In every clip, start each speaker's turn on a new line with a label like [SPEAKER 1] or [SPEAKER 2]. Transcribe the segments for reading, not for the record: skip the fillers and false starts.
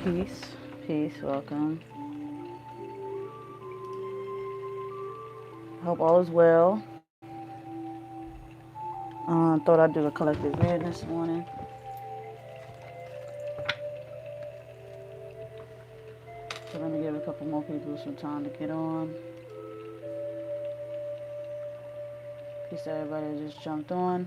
[SPEAKER 1] Peace, peace, welcome. Hope all is well. Thought I'd do a collective read this morning. So let me give a couple more people some time to get on. Peace to everybody that just jumped on.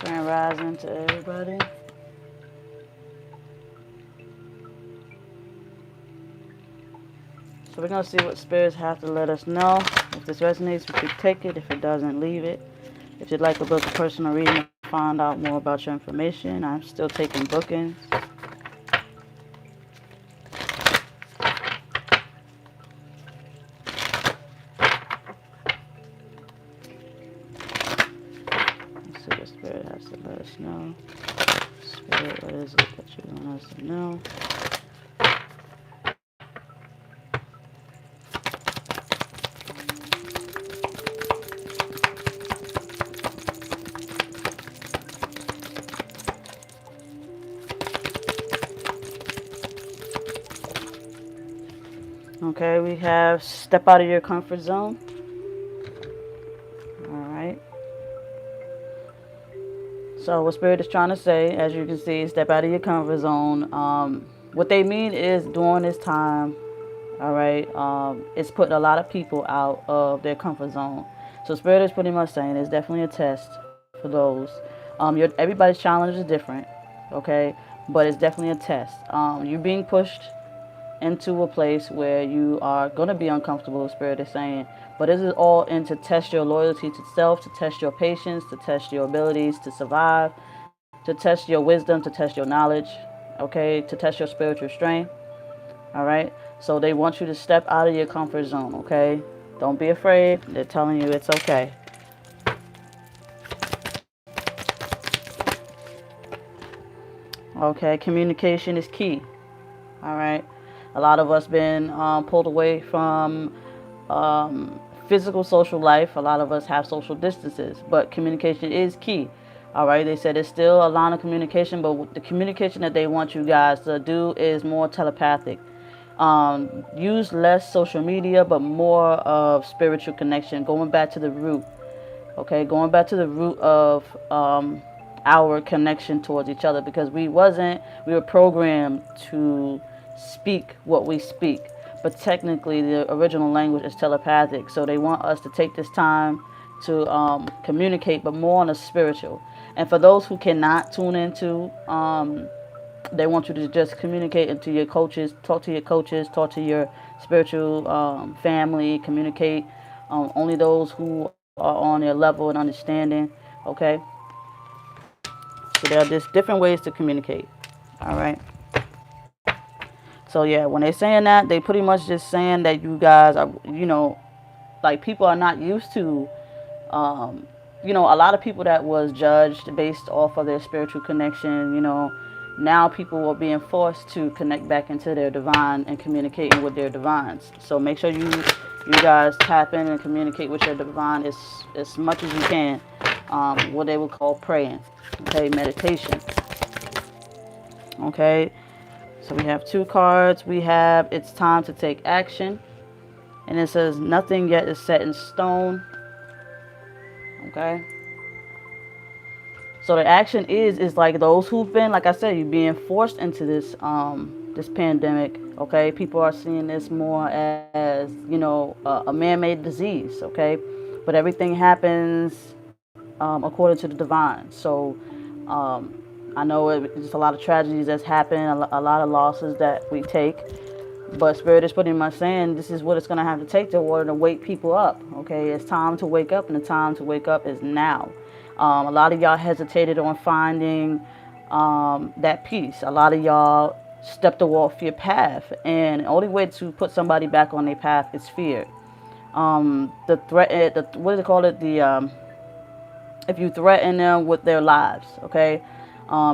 [SPEAKER 1] Grand rising to everybody. So we're going to see what spirits have to let us know. If this resonates, we could take it. If it doesn't, leave it. If you'd like to book a personal reading to find out more about your information, I'm still taking bookings. Let's see what spirit has to let us know. Spirit, what is it that you want us to know? Okay, we have step out of your comfort zone. All right. So what Spirit is trying to say, as you can see, step out of your comfort zone. What they mean is during this time, all right, it's putting a lot of people out of their comfort zone. So Spirit is pretty much saying it's definitely a test for those. Everybody's challenge is different, okay, but it's definitely a test. You're being pushed into a place where you are going to be uncomfortable, Spirit is saying. But this is all in to test your loyalty to self, to test your patience, to test your abilities to survive, to test your wisdom, to test your knowledge, okay, to test your spiritual strength. All right. So they want you to step out of your comfort zone, okay? Don't be afraid. They're telling you it's okay. Okay, communication is key. All right. A lot of us been pulled away from physical social life. A lot of us have social distances, but communication is key. All right, they said it's still a line of communication, but the communication that they want you guys to do is more telepathic. Use less social media, but more of spiritual connection, going back to the root. Okay, going back to the root of our connection towards each other, because we were programmed to speak what we speak, but technically the original language is telepathic. So they want us to take this time to communicate, but more on a spiritual. And for those who cannot tune into, they want you to just communicate into your coaches, talk to your coaches, talk to your spiritual family, communicate only those who are on their level and understanding, okay? So there are just different ways to communicate, all right? So yeah, when they're saying that, they pretty much just saying that you guys are, like people are not used to, a lot of people that was judged based off of their spiritual connection, now people are being forced to connect back into their divine and communicating with their divines. So make sure you guys tap in and communicate with your divine as much as you can. What they would call praying, okay, meditation. Okay, so we have two cards. We have it's time to take action, and it says nothing yet is set in stone. Okay. So the action is like those who've been, like I said, you're being forced into this pandemic. Okay, people are seeing this more as a man-made disease. Okay, but everything happens according to the divine. So I know it's a lot of tragedies that's happened, a lot of losses that we take. But Spirit is pretty much saying this is what it's going to have to take in order to wake people up. Okay, it's time to wake up, and the time to wake up is now. A lot of y'all hesitated on finding that peace. A lot of y'all stepped off your path, and the only way to put somebody back on their path is fear. The threat, what do they call it? If you threaten them with their lives, okay,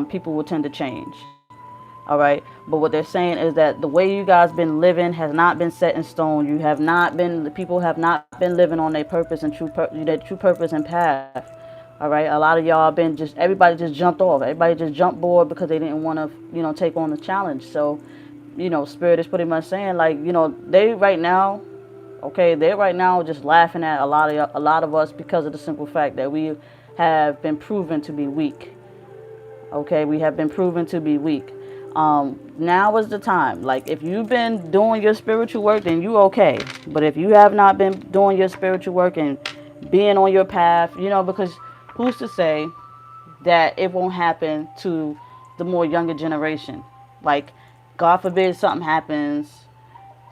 [SPEAKER 1] people will tend to change. All right. But what they're saying is that the way you guys been living has not been set in stone. You have not been, the people have not been living on their purpose and their true purpose and path. All right. A lot of y'all been just, everybody just jumped off. Everybody just jumped board because they didn't want to, take on the challenge. So, Spirit is pretty much saying, like, they right now, okay, they're right now just laughing at a lot of us because of the simple fact that we have been proven to be weak. Okay, we have been proven to be weak. Now is the time. Like, if you've been doing your spiritual work, then you okay. But if you have not been doing your spiritual work and being on your path, because who's to say that it won't happen to the more younger generation? Like, God forbid something happens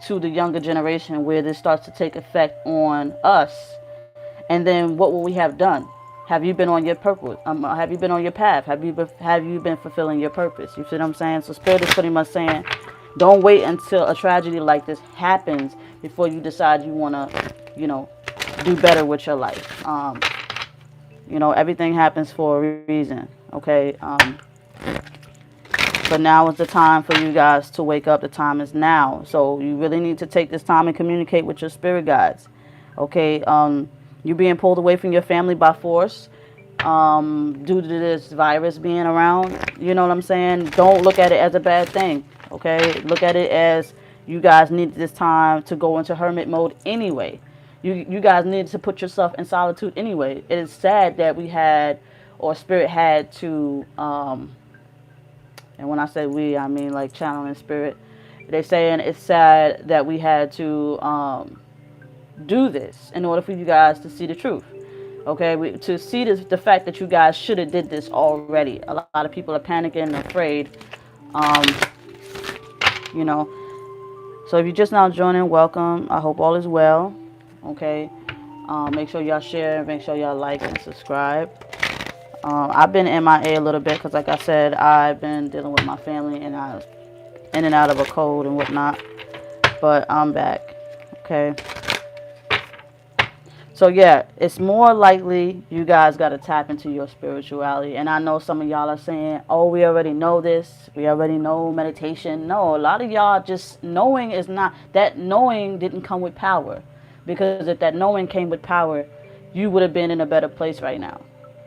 [SPEAKER 1] to the younger generation where this starts to take effect on us. And then what will we have done? Have you been on your purpose? Have you been on your path? Have you been fulfilling your purpose? You see what I'm saying? So Spirit is pretty much saying, don't wait until a tragedy like this happens before you decide you want to, do better with your life. Everything happens for a reason. Okay. But now is the time for you guys to wake up. The time is now. So you really need to take this time and communicate with your spirit guides. Okay. You're being pulled away from your family by force due to this virus being around. You know what I'm saying? Don't look at it as a bad thing. Okay? Look at it as you guys need this time to go into hermit mode anyway. You guys need to put yourself in solitude anyway. It is sad that we had, or Spirit had to, and when I say we, I mean like channeling Spirit. They're saying it's sad that we had to do this in order for you guys to see the truth. Okay, to see the fact that you guys should have did this already. A lot of people are panicking and afraid. So if you're just now joining, welcome. I hope all is well. Okay, make sure y'all share, make sure y'all like and subscribe. I've been MIA a little bit because, like I said, I've been dealing with my family and I was in and out of a cold and whatnot, but I'm back. Okay. So yeah, it's more likely you guys got to tap into your spirituality. And I know some of y'all are saying, oh, we already know this. We already know meditation. No, a lot of y'all just knowing is not, that knowing didn't come with power. Because if that knowing came with power, you would have been in a better place right now.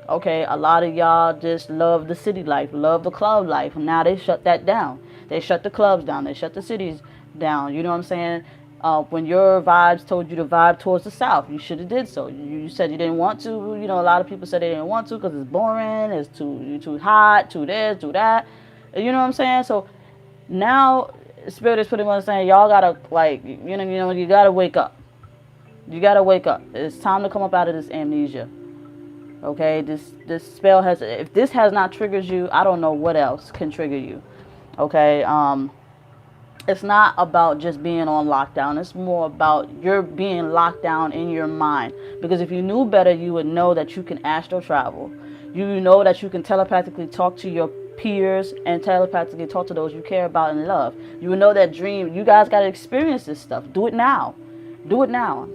[SPEAKER 1] Okay, a lot of y'all just love the city life, love the club life. Now they shut that down. They shut the clubs down. They shut the cities down. You know what I'm saying? When your vibes told you to vibe towards the south, you should have did so. You said you didn't want to. A lot of people said they didn't want to because it's boring, it's too hot, too this, too that. You know what I'm saying? So now Spirit is pretty much saying y'all gotta you gotta wake up. You gotta wake up. It's time to come up out of this amnesia. Okay, this spell has. If this has not triggered you, I don't know what else can trigger you. Okay. It's not about just being on lockdown. It's more about you're being locked down in your mind. Because if you knew better, you would know that you can astral travel. You know that you can telepathically talk to your peers and telepathically talk to those you care about and love. You would know that dream. You guys got to experience this stuff. Do it now. Do it now.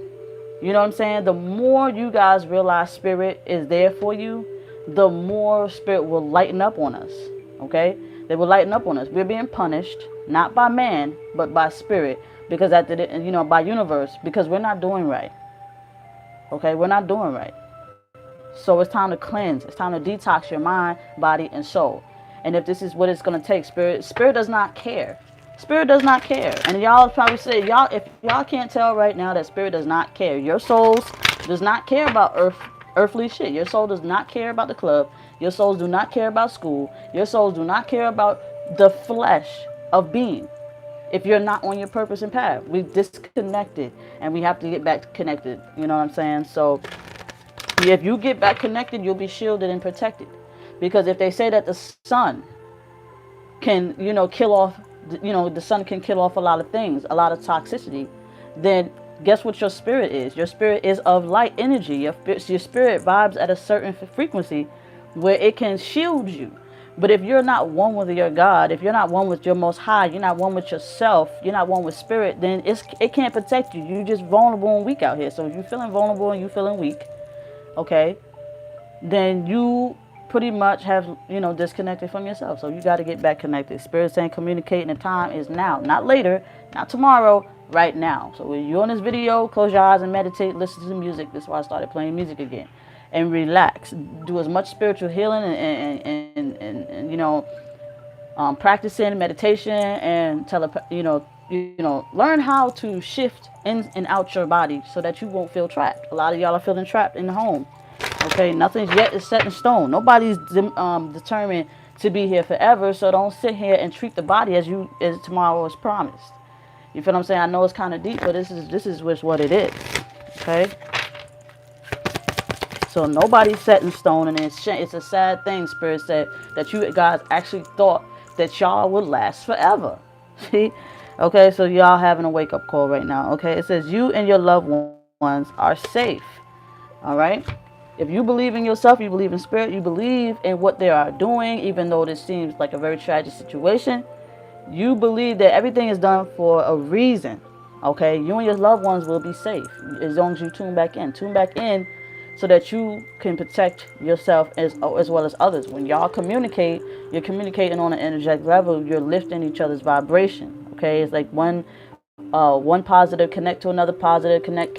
[SPEAKER 1] You know what I'm saying? The more you guys realize Spirit is there for you, the more Spirit will lighten up on us. Okay? They will lighten up on us. We're being punished, not by man, but by Spirit. Because by universe, because we're not doing right. Okay, we're not doing right. So it's time to cleanse. It's time to detox your mind, body, and soul. And if this is what it's going to take, Spirit does not care. Spirit does not care. And y'all probably say, if y'all can't tell right now that Spirit does not care. Your souls does not care about earthly shit. Your soul does not care about the club. Your souls do not care about school. Your souls do not care about the flesh of being. If you're not on your purpose and path, we've disconnected and we have to get back connected. You know what I'm saying? So if you get back connected, you'll be shielded and protected. Because if they say that the sun can, kill off, the sun can kill off a lot of things, a lot of toxicity, then guess what your spirit is? Your spirit is of light energy. Your spirit vibes at a certain frequency where it can shield you. But if you're not one with your God, if you're not one with your Most High, you're not one with yourself, you're not one with Spirit, then it can't protect you. You're just vulnerable and weak out here. So if you're feeling vulnerable and you're feeling weak, okay, then you pretty much have, disconnected from yourself. So you got to get back connected. Spirit saying communicating, the time is now, not later, not tomorrow, right now. So when you're on this video, close your eyes and meditate, listen to the music. That's why I started playing music again. And relax. Do as much spiritual healing and practicing meditation and learn how to shift in and out your body so that you won't feel trapped. A lot of y'all are feeling trapped in the home. Okay, nothing yet is set in stone. Nobody's determined to be here forever. So don't sit here and treat the body as tomorrow is promised. You feel what I'm saying? I know it's kind of deep, but this is what it is. Okay. So nobody's set in stone, and it's a sad thing. Spirit said that you guys actually thought that y'all would last forever. See? Okay, so y'all having a wake up call right now. Okay, it says you and your loved ones are safe. All right. If you believe in yourself, you believe in spirit, you believe in what they are doing, even though this seems like a very tragic situation, you believe that everything is done for a reason. Okay, you and your loved ones will be safe as long as you tune back in. Tune back in so that you can protect yourself as well as others. When y'all communicate, you're communicating on an energetic level. You're lifting each other's vibration. Okay, it's like one positive connect to another positive, connect,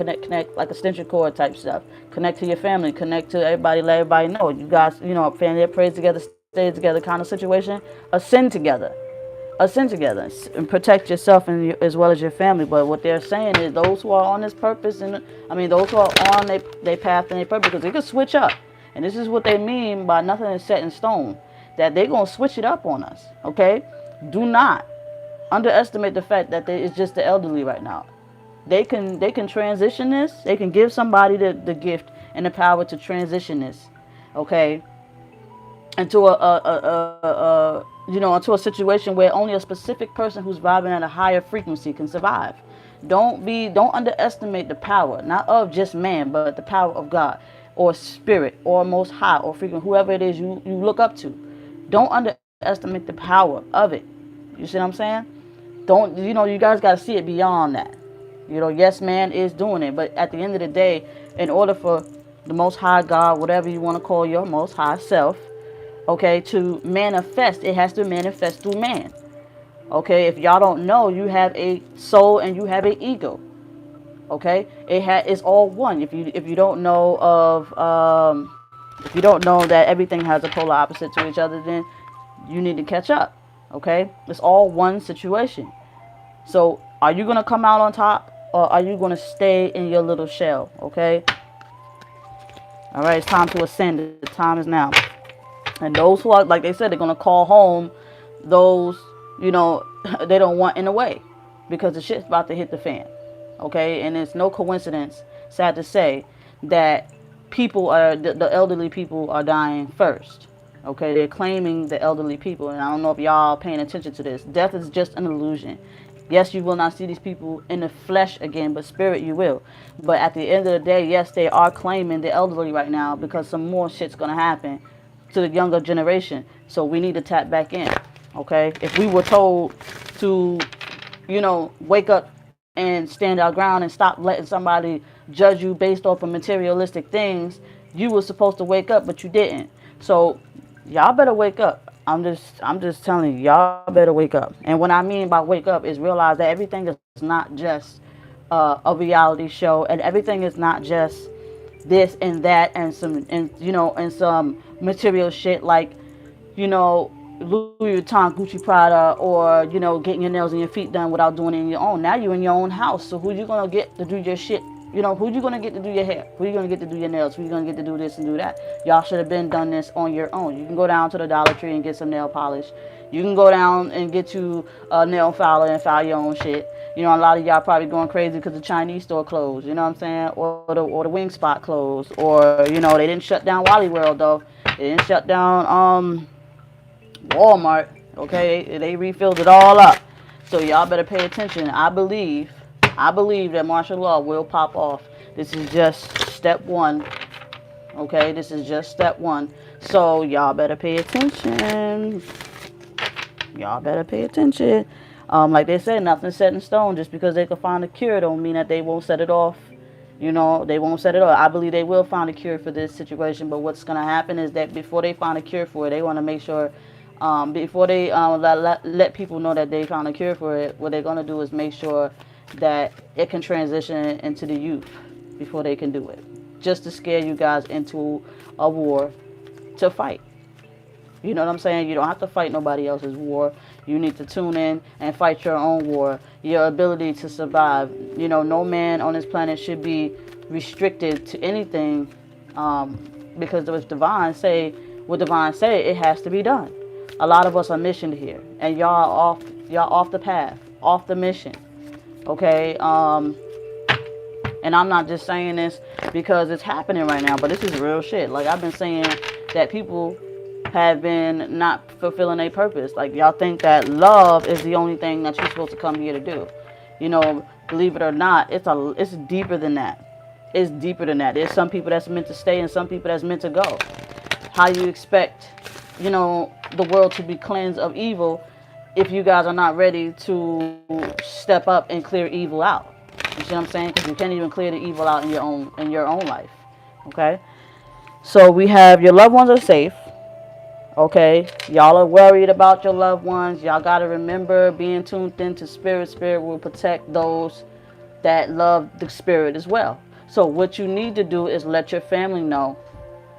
[SPEAKER 1] like extension cord type stuff. Connect to your family, connect to everybody, let everybody know. You guys, a family that prays together, stay together kind of situation. Ascend together, and protect yourself and as well as your family. But what they're saying is those who are on this purpose, those who are on their path and their purpose, because they could switch up. And this is what they mean by nothing is set in stone, that they're going to switch it up on us. Okay, do not underestimate the fact that it's just the elderly right now. They can transition this. They can give somebody the gift and the power to transition this, okay, into into a situation where only a specific person who's vibing at a higher frequency can survive. Don't underestimate the power, not of just man, but the power of God or spirit or most high or frequent, whoever it is you look up to. Don't underestimate the power of it. You see what I'm saying? You guys got to see it beyond that. Yes, man is doing it, but at the end of the day, in order for the most high God, whatever you want to call your most high self, okay, to manifest, it has to manifest through man. Okay, if y'all don't know, you have a soul and you have an ego. Okay, it's all one. If you don't know if you don't know that everything has a polar opposite to each other, then you need to catch up. Okay, it's all one situation. So are you gonna come out on top, or are you gonna stay in your little shell? Okay. All right, it's time to ascend. The time is now. And those who are, like they said, they're gonna call home those they don't want in the way, because the shit's about to hit the fan. Okay, and it's no coincidence, sad to say, that the elderly people are dying first. Okay, they're claiming the elderly people, and I don't know if y'all paying attention to this. Death is just an illusion. Yes, you will not see these people in the flesh again, but spirit you will. But at the end of the day, yes, they are claiming the elderly right now because some more shit's going to happen to the younger generation. So we need to tap back in, okay? If we were told to, wake up and stand our ground and stop letting somebody judge you based off of materialistic things, you were supposed to wake up, but you didn't. So y'all better wake up. I'm just telling you, y'all better wake up. And what I mean by wake up is realize that everything is not just a reality show, and everything is not just this and that and some material shit like Louis Vuitton, Gucci, Prada, or getting your nails and your feet done without doing it in your own. Now you're in your own house, so who you gonna get to do your shit? Who you gonna get to do your hair? Who you gonna get to do your nails? Who you gonna get to do this and do that? Y'all should have been done this on your own. You can go down to the Dollar Tree and get some nail polish. You can go down and get you a nail filer and file your own shit. A lot of y'all probably going crazy because the Chinese store closed. You know what I'm saying? Or the wing spot closed. Or they didn't shut down Wally World though. They didn't shut down Walmart. Okay, they refilled it all up. So y'all better pay attention. I believe that martial law will pop off. This is just step one. Okay, this is just step one. So y'all better pay attention. Y'all better pay attention. Like they said, nothing's set in stone. Just because they can find a cure don't mean that they won't set it off You know, they won't set it up. I believe they will find a cure for this situation, but what's going to happen is that before they find a cure for it, they want to make sure, before they let people know that they found a cure for it, what they're going to do is make sure that it can transition into the youth before they can do it. Just to scare you guys into a war to fight. You know what I'm saying? You don't have to fight nobody else's war. You need to tune in and fight your own war. Your ability to survive. You know, no man on this planet should be restricted to anything, because what divine say, it has to be done. A lot of us are missioned here, and y'all off the path, off the mission. Okay, and I'm not just saying this because it's happening right now, but this is real shit. Like, I've been saying that people have been not fulfilling their purpose. Like, y'all think that love is the only thing that you're supposed to come here to do. You know, believe it or not, it's deeper than that. It's deeper than that. There's some people that's meant to stay and some people that's meant to go. How you expect, you know, the world to be cleansed of evil if you guys are not ready to step up and clear evil out? You see what I'm saying? Because you can't even clear the evil out in your own life. Okay? So we have your loved ones are safe. Okay, y'all are worried about your loved ones. Y'all got to remember being tuned into spirit. Spirit will protect those that love the spirit as well. So what you need to do is let your family know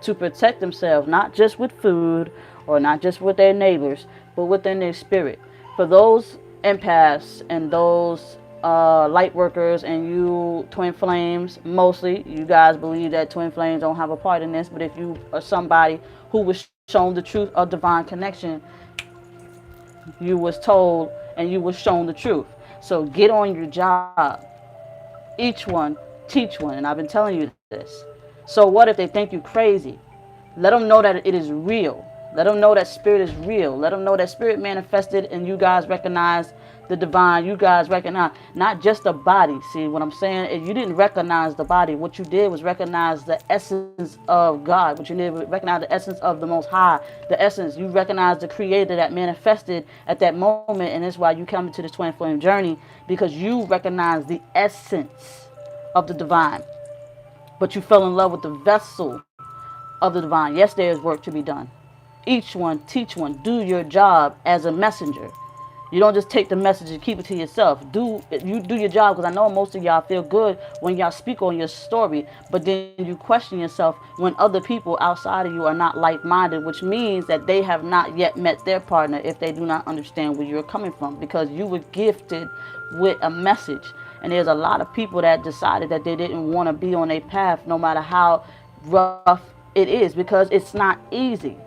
[SPEAKER 1] to protect themselves, not just with food or not just with their neighbors, but within their spirit. For those empaths and those light workers and you twin flames, mostly you guys believe that twin flames don't have a part in this, but if you are somebody who was shown the truth of divine connection, you was told and you was shown the truth. So get on your job. Each one teach one, and I've been telling you this. So what if they think you crazy? Let them know that it is real. Let them know that spirit is real. Let them know that spirit manifested and you guys recognize the divine. You guys recognize not just the body. See what I'm saying? If you didn't recognize the body, what you did was recognize the essence of God. What you did was recognize the essence of the Most High. The essence. You recognize the Creator that manifested at that moment, and that's why you come into the twin flame journey, because you recognize the essence of the divine. But you fell in love with the vessel of the divine. Yes, there is work to be done. Each one, teach one. Do your job as a messenger. You don't just take the message and keep it to yourself. Do your job, because I know most of y'all feel good when y'all speak on your story, but then you question yourself when other people outside of you are not like-minded, which means that they have not yet met their partner if they do not understand where you're coming from, because you were gifted with a message. And there's a lot of people that decided that they didn't want to be on a path no matter how rough it is, because it's not easy.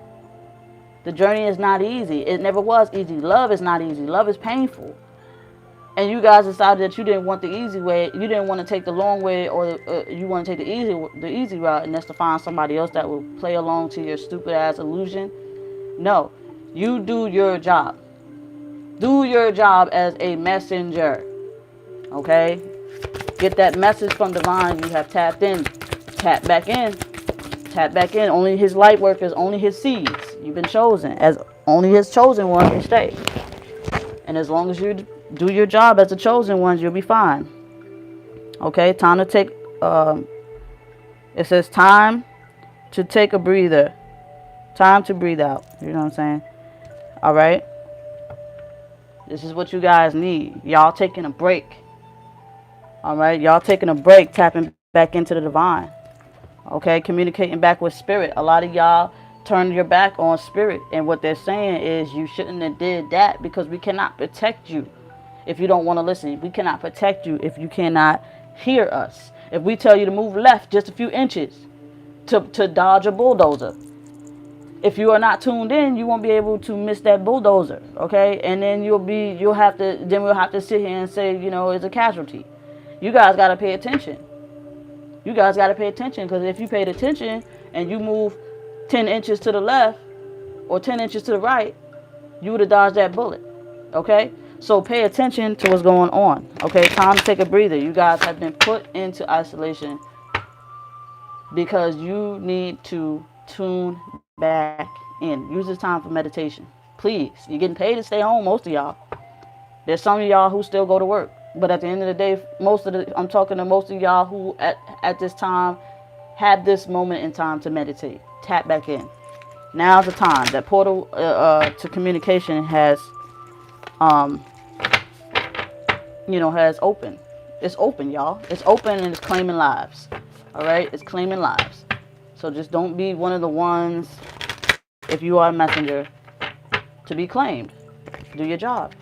[SPEAKER 1] The journey is not easy. It never was easy. Love is not easy. Love is painful. And you guys decided that you didn't want the easy way. You didn't want to take the long way, or you want to take the easy route, and that's to find somebody else that will play along to your stupid ass illusion. No, you do your job. Do your job as a messenger. Okay? Get that message from divine. You have tapped in. Tap back in. Tap back in. Only his light workers, only his seeds. You've been chosen as only his chosen one can stay. And as long as you do your job as the chosen ones, you'll be fine. Okay, time to take, it says time to take a breather. Time to breathe out. You know what I'm saying? All right. This is what you guys need. Y'all taking a break. All right. Y'all taking a break, tapping back into the divine. Okay, communicating back with spirit. A lot of y'all turn your back on spirit, and what they're saying is you shouldn't have did that, because we cannot protect you if you don't want to listen. We cannot protect you if you cannot hear us. If we tell you to move left just a few inches to dodge a bulldozer, if you are not tuned in, you won't be able to miss that bulldozer. Okay, and then we'll have to sit here and say, you know, it's a casualty. You guys got to pay attention. You guys got to pay attention, because if you paid attention and you move 10 inches to the left or 10 inches to the right, you would have dodged that bullet. Okay? So pay attention to what's going on. Okay? Time to take a breather. You guys have been put into isolation because you need to tune back in. Use this time for meditation. Please. You're getting paid to stay home, most of y'all. There's some of y'all who still go to work. But at the end of the day, I'm talking to most of y'all who at this time have this moment in time to meditate. Tap back in. Now's the time. That portal to communication has, um, has opened. It's open, y'all. It's open and it's claiming lives. All right, it's claiming lives. So just don't be one of the ones, if you are a messenger, to be claimed. Do your job.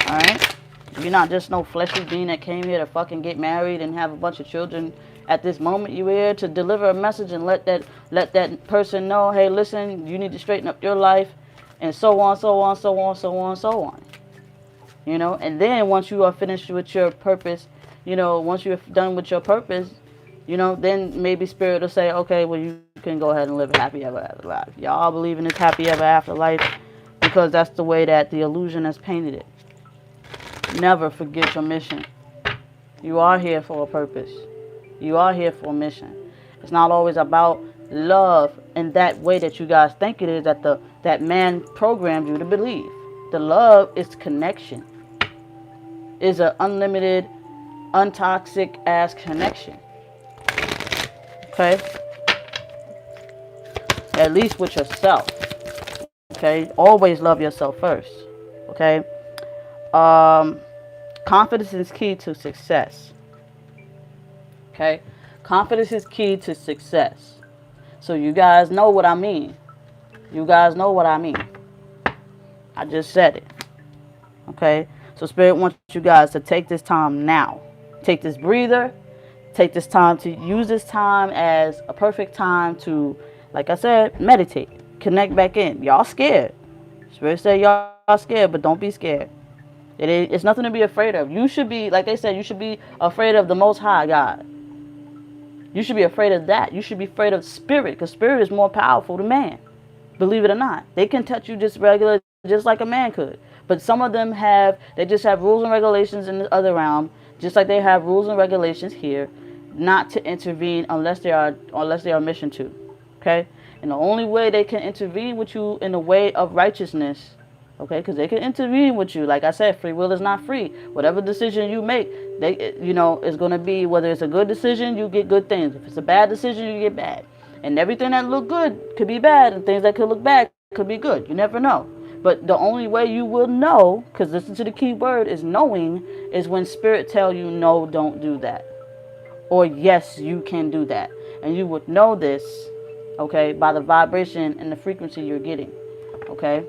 [SPEAKER 1] All right. You're not just no fleshly being that came here to fucking get married and have a bunch of children. At this moment, you're here to deliver a message and let that person know, hey, listen, you need to straighten up your life, and so on, so on, so on, so on, so on. And then once you are finished with your purpose, once you're done with your purpose, then maybe Spirit will say, okay, well, you can go ahead and live a happy ever after life. Y'all believe in this happy ever after life because that's the way that the illusion has painted it. Never forget your mission. You are here for a purpose. You are here for a mission. It's not always about love in that way that you guys think it is, that man programmed you to believe. The love is connection. Is an unlimited, untoxic ass connection. Okay? At least with yourself. Okay? Always love yourself first. Okay? Confidence is key to success. Okay? Confidence is key to success. So you guys know what I mean. You guys know what I mean. I just said it. Okay? So Spirit wants you guys to take this time now. Take this breather. Take this time to use this time as a perfect time to, like I said, meditate. Connect back in. Y'all scared. Spirit said y'all scared, but don't be scared. It's nothing to be afraid of. You should be, like they said, you should be afraid of the Most High God. You should be afraid of that. You should be afraid of Spirit, because Spirit is more powerful than man. Believe it or not. They can touch you just like a man could. But some of them they just have rules and regulations in the other realm, just like they have rules and regulations here, not to intervene unless they are mission to. Okay? And the only way they can intervene with you in the way of righteousness, okay, because they can intervene with you. Like I said, free will is not free. Whatever decision you make, is going to be, whether it's a good decision, you get good things. If it's a bad decision, you get bad. And everything that look good could be bad, and things that could look bad could be good. You never know. But the only way you will know, because listen to the key word, is knowing, is when Spirit tell you, no, don't do that. Or yes, you can do that. And you would know this, okay, by the vibration and the frequency you're getting. Okay?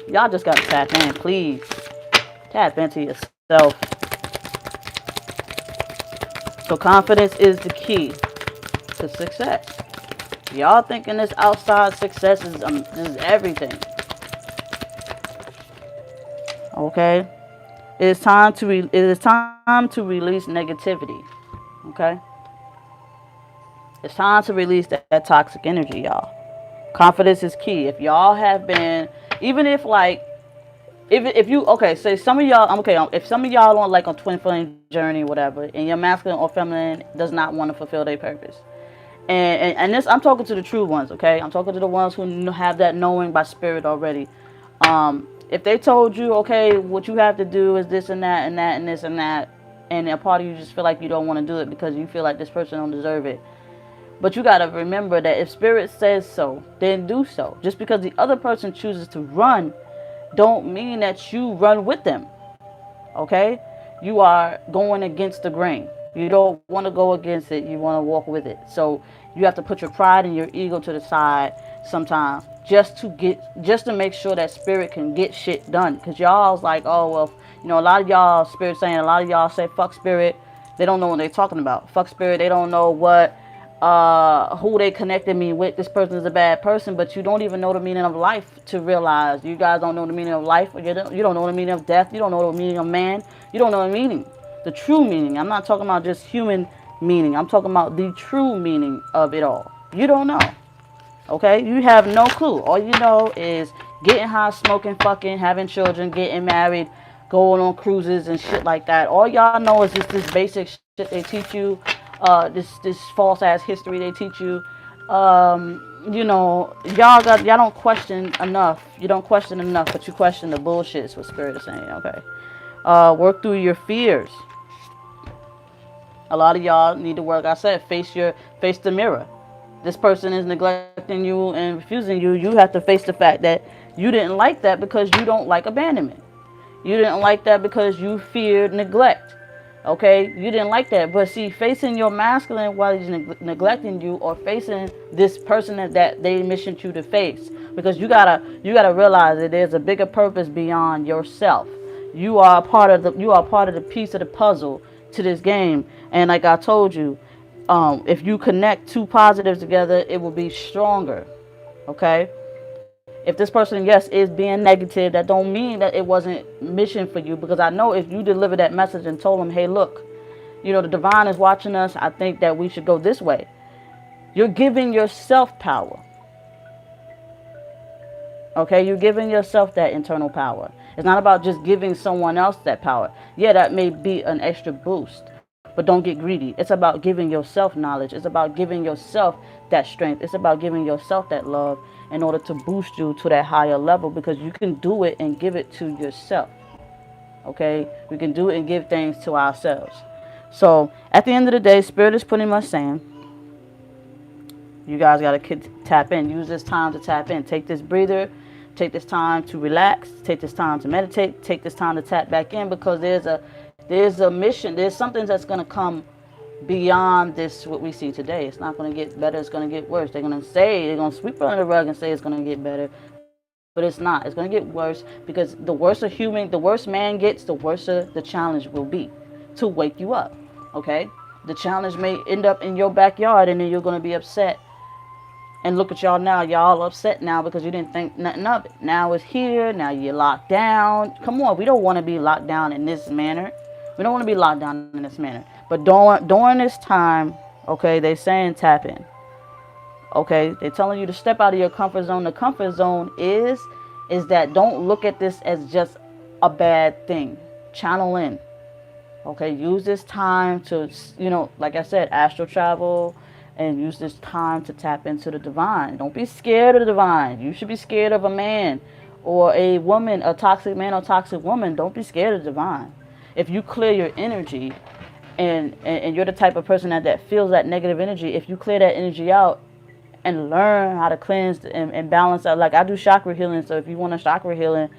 [SPEAKER 1] Y'all just got to tap in, please. Tap into yourself. So confidence is the key to success. Y'all thinking this outside success is everything. Okay? It is time to release negativity. Okay? It's time to release that toxic energy, y'all. Confidence is key. If y'all have been, even if like, if you, okay, say some of y'all, if some of y'all on like a twin flame journey, whatever, and your masculine or feminine does not want to fulfill their purpose. And this, I'm talking to the true ones, okay? I'm talking to the ones who have that knowing by Spirit already. If they told you, okay, what you have to do is this and that and that and this and that, and a part of you just feel like you don't want to do it because you feel like this person don't deserve it. But you got to remember that if Spirit says so, then do so. Just because the other person chooses to run, don't mean that you run with them. Okay? You are going against the grain. You don't want to go against it. You want to walk with it. So you have to put your pride and your ego to the side sometimes just to make sure that Spirit can get shit done. Because y'all's like, oh, well, a lot of y'all, Spirit saying, a lot of y'all say, fuck Spirit. They don't know what they're talking about. Fuck Spirit. They don't know who they connected me with. This person is a bad person, but you don't even know the meaning of life to realize. You guys don't know the meaning of life. You don't know the meaning of death. You don't know the meaning of man. You don't know the meaning. The true meaning. I'm not talking about just human meaning. I'm talking about the true meaning of it all. You don't know. Okay? You have no clue. All you know is getting high, smoking, fucking, having children, getting married, going on cruises and shit like that. All y'all know is just this basic shit they teach you. This false ass history they teach you. Y'all don't question enough. You don't question enough, but you question the bullshit is what Spirit is saying. Okay. Work through your fears. A lot of y'all need to work. I said, face the mirror. This person is neglecting you and refusing you. You have to face the fact that you didn't like that because you don't like abandonment. You didn't like that because you feared neglect. Okay, you didn't like that. But see, facing your masculine while he's neglecting you, or facing this person that they missioned you to face, because you gotta realize that there's a bigger purpose beyond yourself. You are part of the piece of the puzzle to this game. And like I told you, if you connect two positives together, it will be stronger. Okay. If this person, yes, is being negative, that don't mean that it wasn't mission for you. Because I know if you deliver that message and told them, hey, look, the divine is watching us. I think that we should go this way. You're giving yourself power. Okay, you're giving yourself that internal power. It's not about just giving someone else that power. Yeah, that may be an extra boost, but don't get greedy. It's about giving yourself knowledge. It's about giving yourself that strength. It's about giving yourself that love in order to boost you to that higher level, because you can do it and give it to yourself. Okay, we can do it and give things to ourselves. So at the end of the day, Spirit is pretty much saying, you guys got to tap in. Use this time to tap in. Take this breather. Take this time to relax. Take this time to meditate. Take this time to tap back in, because there's a mission. There's something that's going to come beyond this, what we see today. It's not going to get better. It's going to get worse. They're going to sweep it under the rug and say it's going to get better. But it's not. It's going to get worse, because the worse man gets, the worse the challenge will be to wake you up. Okay? The challenge may end up in your backyard, and then you're going to be upset. And look at y'all now. Y'all upset now because you didn't think nothing of it. Now it's here. Now you're locked down. Come on. We don't want to be locked down in this manner. We don't want to be locked down in this manner. But during this time, okay, they saying tap in. Okay, they're telling you to step out of your comfort zone. The comfort zone is that don't look at this as just a bad thing. Channel in. Okay, use this time to, like I said, astral travel, and use this time to tap into the divine. Don't be scared of the divine. You should be scared of a man or a woman, a toxic man or toxic woman. Don't be scared of the divine. If you clear your energy, and you're the type of person that feels that negative energy, if you clear that energy out and learn how to cleanse and balance out, like I do chakra healing. So if you want a chakra healing,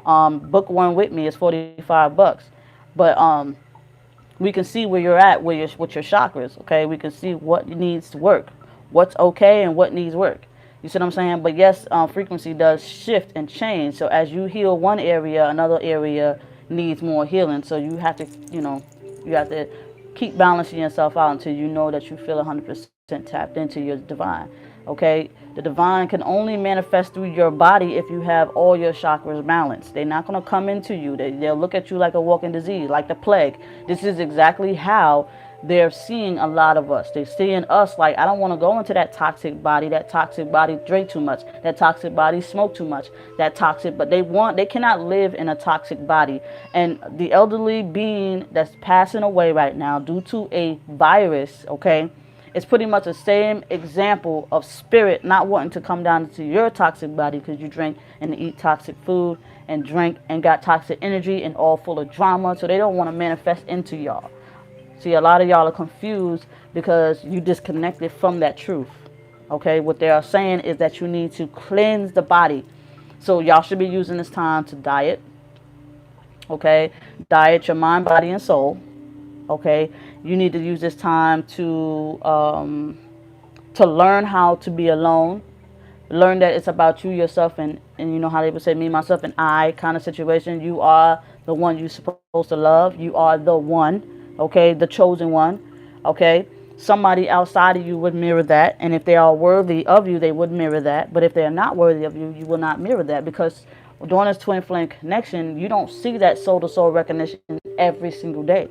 [SPEAKER 1] book one with me. It's $45. But we can see where you're at with your chakras. Okay, we can see what needs to work, what's okay, and what needs work. You see what I'm saying? But yes, frequency does shift and change. So as you heal one area, another area needs more healing. So you have to keep balancing yourself out until you know that you feel 100% tapped into your divine. Okay, the divine can only manifest through your body if you have all your chakras balanced. They're not going to come into you. They'll look at you like a walking disease, like the plague. This is exactly how they're seeing a lot of us. They're seeing us like, I don't want to go into that toxic body. That toxic body drink too much. That toxic body smoke too much. But they cannot live in a toxic body. And the elderly being that's passing away right now due to a virus, okay, it's pretty much the same example of spirit not wanting to come down into your toxic body because you drink and eat toxic food and drink and got toxic energy and all full of drama. So they don't want to manifest into y'all. See, a lot of y'all are confused because you disconnected from that truth. Okay, what they are saying is that you need to cleanse the body. So y'all should be using this time to diet. Okay, diet your mind, body, and soul. Okay, you need to use this time to learn how to be alone. Learn that it's about you, yourself, and you know how they would say me, myself, and I kind of situation. You are the one you're supposed to love. You are the one, okay, the chosen one, okay. Somebody outside of you would mirror that, and if they are worthy of you, they would mirror that. But if they are not worthy of you, you will not mirror that, because during this twin flame connection, you don't see that soul-to-soul recognition every single day.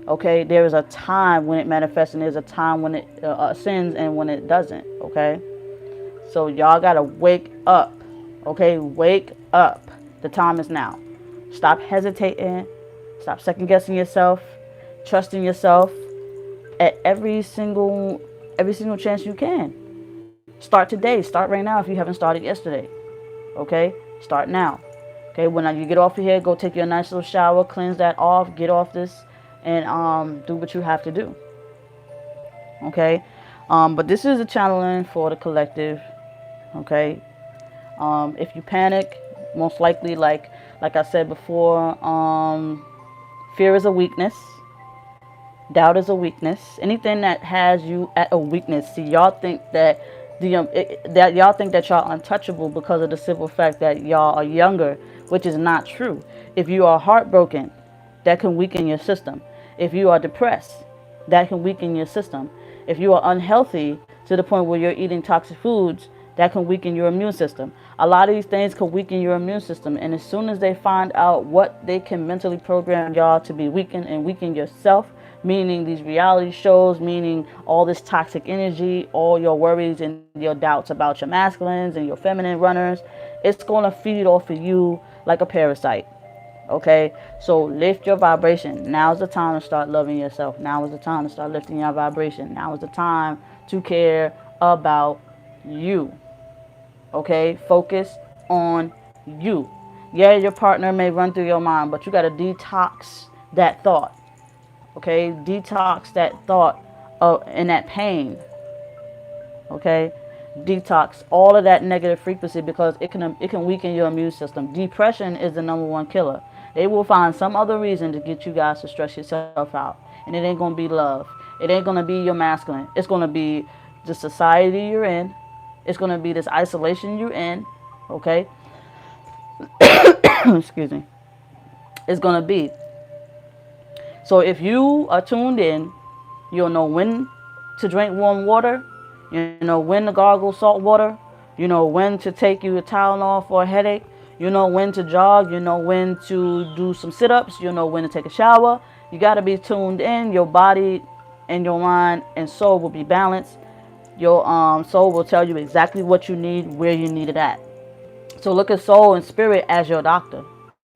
[SPEAKER 1] Okay, there is a time when it manifests, and there's a time when it ascends and when it doesn't. Okay, so y'all gotta wake up. Okay, wake up. The time is now. Stop hesitating. Stop second guessing yourself. Trusting yourself at every single chance you can. Start today. Start right now if you haven't started yesterday. Okay, start now. Okay, when you get off of here, go take your nice little shower, cleanse that off, get off this, and do what you have to do. Okay, but this is a channeling for the collective. Okay, if you panic, most likely, like I said before, fear is a weakness. Doubt is a weakness. Anything that has you at a weakness. See, y'all think that y'all think that y'all untouchable because of the simple fact that y'all are younger, which is not true. If you are heartbroken, that can weaken your system. If you are depressed, that can weaken your system. If you are unhealthy to the point where you're eating toxic foods, that can weaken your immune system. A lot of these things can weaken your immune system. And as soon as they find out what they can mentally program y'all to be weakened and weaken yourself, meaning these reality shows, meaning all this toxic energy, all your worries and your doubts about your masculines and your feminine runners, it's going to feed off of you like a parasite. Okay, so lift your vibration. Now is the time to start loving yourself. Now is the time to start lifting your vibration. Now is the time to care about you. Okay, focus on you. Yeah, your partner may run through your mind, but you got to detox that thought. Okay, detox that thought and that pain. Okay, detox all of that negative frequency because it can weaken your immune system. Depression is the #1 killer. They will find some other reason to get you guys to stress yourself out, and it ain't gonna be love. It ain't gonna be your masculine. It's gonna be the society you're in. It's gonna be this isolation you're in. Okay, excuse me. It's gonna be. So if you are tuned in, you'll know when to drink warm water. You know when to gargle salt water. You know when to take you a Tylenol for a headache. You know when to jog. You know when to do some sit-ups. You know when to take a shower. You got to be tuned in. Your body and your mind and soul will be balanced. Your soul will tell you exactly what you need, where you need it at. So look at soul and spirit as your doctor.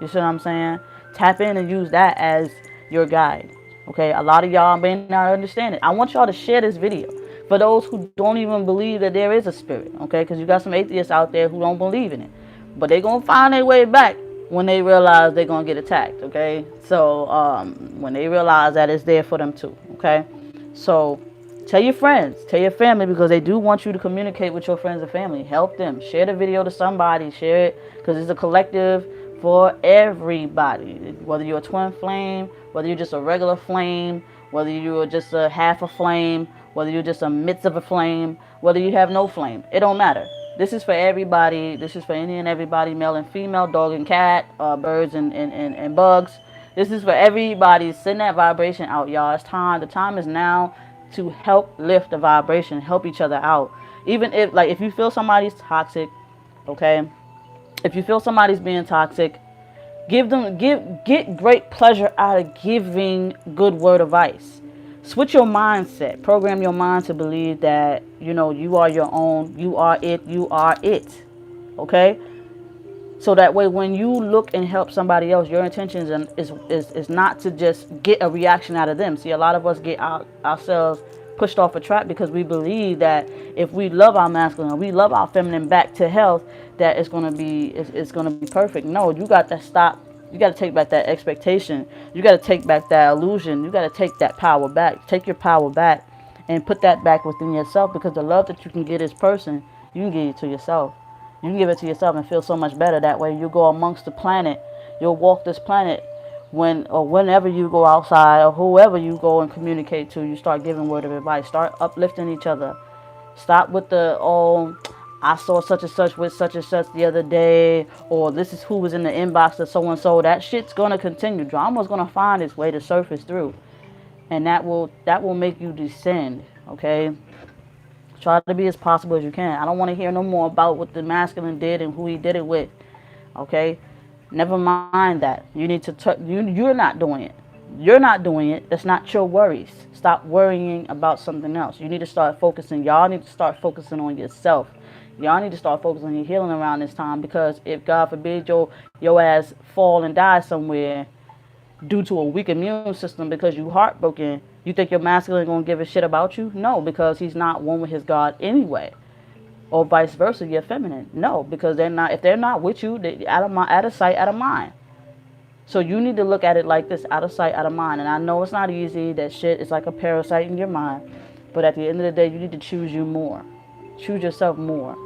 [SPEAKER 1] You see what I'm saying? Tap in and use that as your guide. Okay, a lot of y'all may not understand it. I want y'all to share this video for those who don't even believe that there is a spirit. Okay, because you got some atheists out there who don't believe in it, but they're gonna find their way back when they realize they're gonna get attacked. Okay, so when they realize that it's there for them too. Okay, so tell your friends, tell your family, because they do want you to communicate with your friends and family. Help them. Share the video to somebody. Share it because it's a collective for everybody. Whether you're a twin flame, whether you're just a regular flame, whether you're just a half a flame, whether you're just a midst of a flame, whether you have no flame, it don't matter. This is for everybody. This is for any and everybody, male and female, dog and cat, birds and bugs. This is for everybody. Send that vibration out, y'all. It's time. The time is now to help lift the vibration, help each other out. Even if you feel somebody's toxic, okay? If you feel somebody's being toxic, get great pleasure out of giving good word advice. Switch your mindset. Program your mind to believe that, you are your own. You are it. Okay? So that way when you look and help somebody else, your intentions is not to just get a reaction out of them. See, a lot of us get ourselves pushed off a track because we believe that if we love our masculine, we love our feminine back to health, that it's gonna be perfect. No, you got to stop. You got to take back that expectation. You got to take back that illusion. You got to take that power back. Take your power back and put that back within yourself, because the love that you can give this person, you can give it to yourself. You can give it to yourself and feel so much better. That way you go amongst the planet. You'll walk this planet whenever you go outside, or whoever you go and communicate to, you start giving word of advice. Start uplifting each other. Stop with the, I saw such and such with such and such the other day, or this is who was in the inbox of so and so. That shit's gonna continue. Drama's gonna find its way to surface through, and that will make you descend. Okay, try to be as possible as you can. I don't want to hear no more about what the masculine did and who he did it with. Okay, never mind that. You need to you're not doing it. You're not doing it. That's not your worries. Stop worrying about something else. You need to start focusing. Y'all need to start focusing on yourself. Y'all need to start focusing on your healing around this time, because if God forbid your ass fall and die somewhere due to a weak immune system because you heartbroken, you think your masculine gonna give a shit about you? No, because he's not one with his God anyway. or vice versa, you're feminine. No, because they're not. If they're not with you, they out of sight, out of mind. So you need to look at it like this: out of sight, out of mind. And I know it's not easy. That shit is like a parasite in your mind. But at the end of the day, you need to choose you more. Choose yourself more.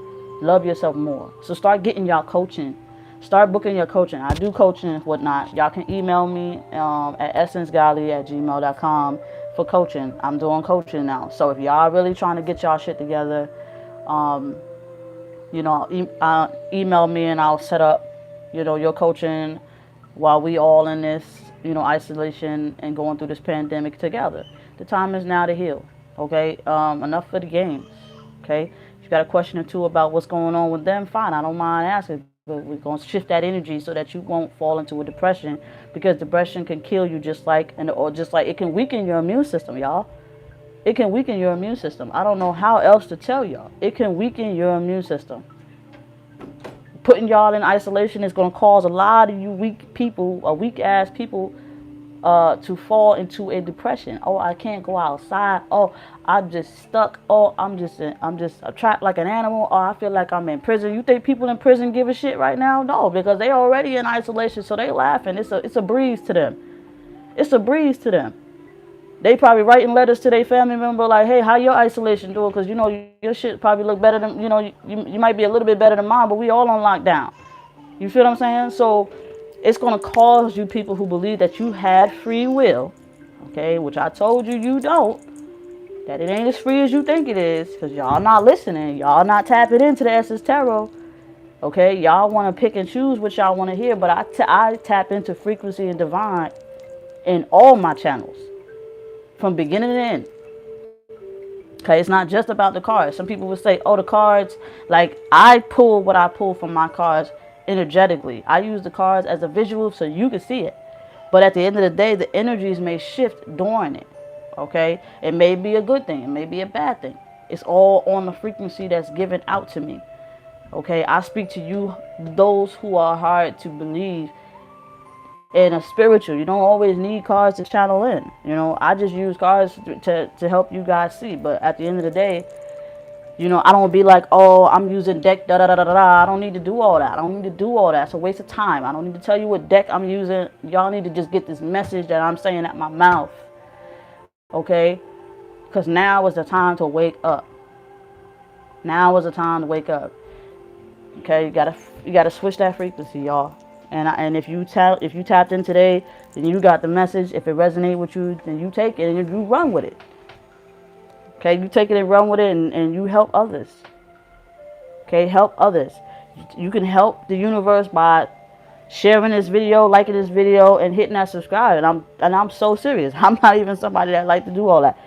[SPEAKER 1] Love yourself more. So start getting y'all coaching. Start booking your coaching. I do coaching and whatnot. Y'all can email me at essencegodly@gmail.com for coaching. I'm doing coaching now. So if y'all really trying to get y'all shit together, email me and I'll set up, your coaching while we all in this, isolation and going through this pandemic together. The time is now to heal. Okay? Enough for the games. Okay? If you got a question or two about what's going on with them, fine. I don't mind asking. But we're going to shift that energy so that you won't fall into a depression, because depression can kill you just like it can weaken your immune system, y'all. It can weaken your immune system. I don't know how else to tell y'all. It can weaken your immune system. Putting y'all in isolation is going to cause a lot of you weak ass people, to fall into a depression. Oh, I can't go outside. Oh, I'm just stuck. Oh, I'm just trapped like an animal. Oh, I feel like I'm in prison. You think people in prison give a shit right now? No, because they already in isolation, so they laughing. It's a breeze to them. It's a breeze to them. They probably writing letters to their family member like, hey, how your isolation doing? Because your shit probably look better than you might be a little bit better than mine, but we all on lockdown. You feel what I'm saying? So it's going to cause you people who believe that you had free will, okay, which I told you don't, that it ain't as free as you think it is, because y'all not listening. Y'all not tapping into the Essence Tarot, okay? Y'all want to pick and choose what y'all want to hear, but I tap into frequency and divine in all my channels, from beginning to end. Okay, it's not just about the cards. Some people would say, oh, the cards, like I pull what I pull from my cards energetically. I use the cards as a visual so you can see it. But at the end of the day, the energies may shift during it. Okay? It may be a good thing. It may be a bad thing. It's all on the frequency that's given out to me. Okay? I speak to you, those who are hard to believe in a spiritual. You don't always need cards to channel in. I just use cards to help you guys see. But at the end of the day, I don't be like, oh, I'm using deck, da-da-da-da-da. I don't need to do all that. I don't need to do all that. It's a waste of time. I don't need to tell you what deck I'm using. Y'all need to just get this message that I'm saying at my mouth. Okay? Because now is the time to wake up. Now is the time to wake up. Okay? You gotta switch that frequency, y'all. And if you tapped in today, then you got the message. If it resonates with you, then you take it and you run with it. Okay, you take it and run with it, and you help others. Okay, help others. You can help the universe by sharing this video, liking this video, and hitting that subscribe. And I'm so serious. I'm not even somebody that like to do all that.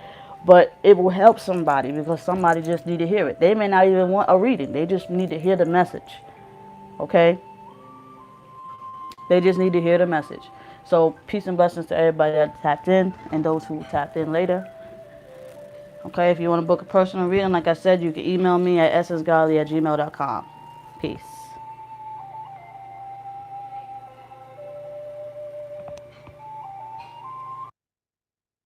[SPEAKER 1] But it will help somebody, because somebody just need to hear it. They may not even want a reading. They just need to hear the message. Okay? They just need to hear the message. So peace and blessings to everybody that tapped in and those who tapped in later. Okay, if you want to book a personal reading, like I said, you can email me at shesogodly@gmail.com. Peace.